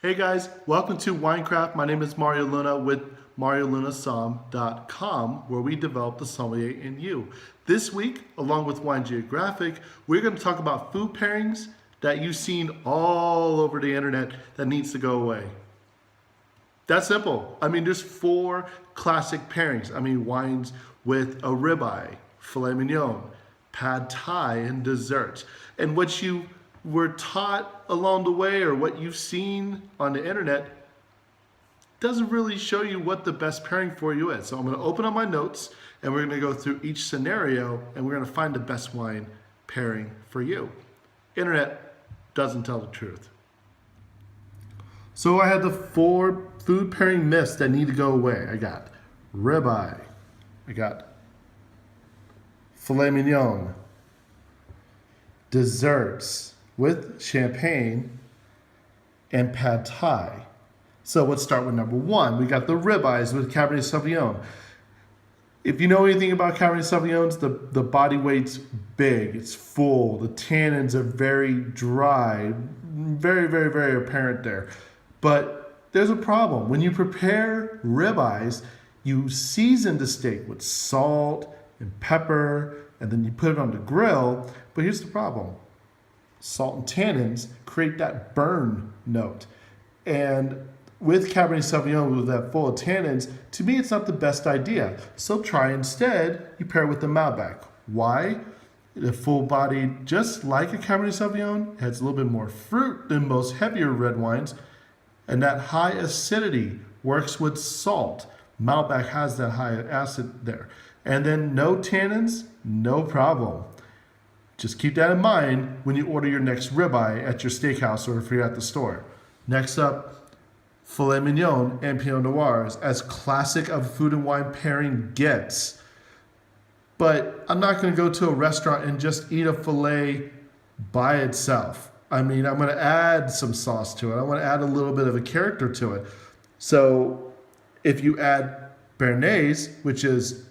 Hey guys, welcome to Winecraft. My name is Mario Luna with MarioLunaSomm.com, where we develop the sommelier in you. This week, along with Wine Geographic, we're going to talk about food pairings that you've seen all over the internet that needs to go away. That's simple. There's four classic pairings. Wines with a ribeye, filet mignon, pad thai, and desserts. And what you were taught along the way or what you've seen on the internet doesn't really show you what the best pairing for you is. So I'm going to open up my notes and we're going to go through each scenario and we're going to find the best wine pairing for you. Internet doesn't tell the truth. So I had the four food pairing myths that need to go away. I got ribeye, I got filet mignon, desserts with champagne, and pad thai. So let's start with number one. We got the ribeyes with Cabernet Sauvignon. If you know anything about Cabernet Sauvignons, the body weight's big, it's full, the tannins are very dry, very, very, very apparent there. But there's a problem. When you prepare ribeyes, you season the steak with salt and pepper, and then you put it on the grill. But here's the problem. Salt and tannins create that burn note. And with Cabernet Sauvignon, with that full of tannins, to me, it's not the best idea. So try instead, you pair it with the Malbec. Why? The full body, just like a Cabernet Sauvignon, has a little bit more fruit than most heavier red wines. And that high acidity works with salt. Malbec has that high acid there. And then no tannins, no problem. Just keep that in mind when you order your next ribeye at your steakhouse or if you're at the store. Next up, filet mignon and Pinot Noirs, as classic of food and wine pairing gets. But I'm not going to go to a restaurant and just eat a filet by itself. I'm going to add some sauce to it. I want to add a little bit of a character to it. So if you add béarnaise, which is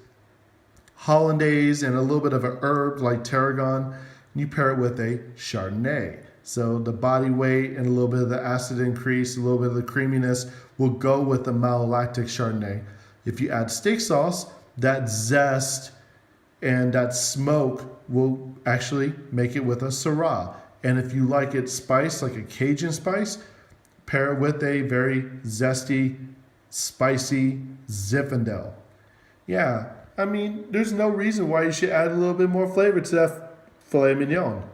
hollandaise and a little bit of an herb like tarragon, you pair it with a chardonnay. So the body weight and a little bit of the acid increase, a little bit of the creaminess will go with the malolactic chardonnay. If you add steak sauce, that zest and that smoke will actually make it with a Syrah. And if you like it spiced, like a Cajun spice, pair it with a very zesty, spicy Zinfandel. Yeah, there's no reason why you should add a little bit more flavor to that filet mignon.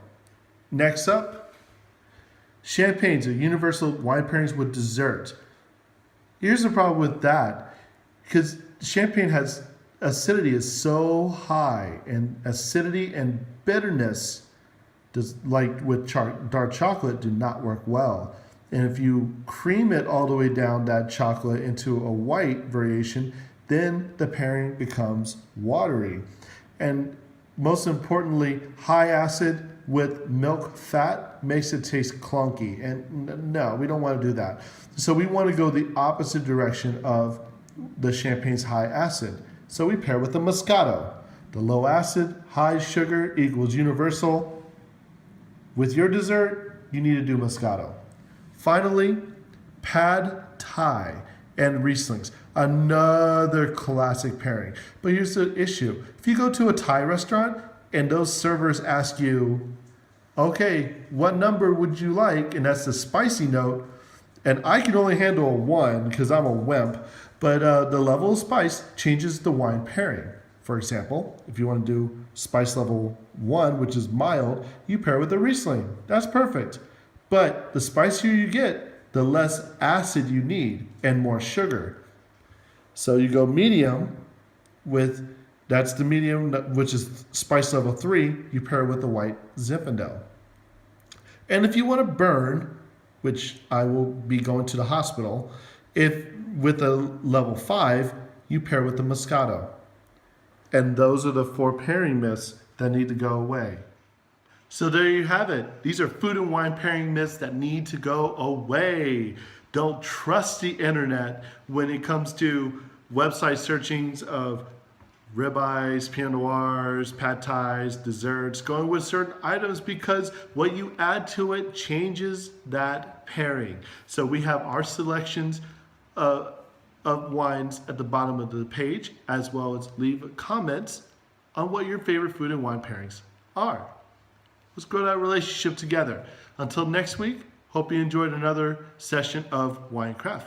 Next up, champagnes are universal wine pairings with dessert. Here's the problem with that, because champagne has acidity is so high, and acidity and bitterness, like with dark chocolate, do not work well. And if you cream it all the way down that chocolate into a white variation, then the pairing becomes watery. And most importantly, high acid with milk fat makes it taste clunky. And no, we don't want to do that. So we want to go the opposite direction of the champagne's high acid. So we pair with the Moscato. The low acid, high sugar equals universal. With your dessert, you need to do Moscato. Finally, pad thai and Rieslings. Another classic pairing. But here's the issue. If you go to a Thai restaurant and those servers ask you, okay, what number would you like? And that's the spicy note. And I can only handle a 1 because I'm a wimp. But the level of spice changes the wine pairing. For example, if you want to do spice level 1, which is mild, you pair with a Riesling. That's perfect. But the spicier you get, the less acid you need and more sugar. So you go medium with, that's the medium, which is spice level 3, you pair with the white Zinfandel. And if you want to burn, which I will be going to the hospital, if with a level 5, you pair with the Moscato. And those are the four pairing myths that need to go away. So there you have it. These are food and wine pairing myths that need to go away. Don't trust the internet when it comes to website searchings of ribeyes, Pinot Noirs, pad thais, desserts, going with certain items because what you add to it changes that pairing. So we have our selections of wines at the bottom of the page, as well as leave comments on what your favorite food and wine pairings are. Let's grow that relationship together. Until next week, hope you enjoyed another session of Winecraft.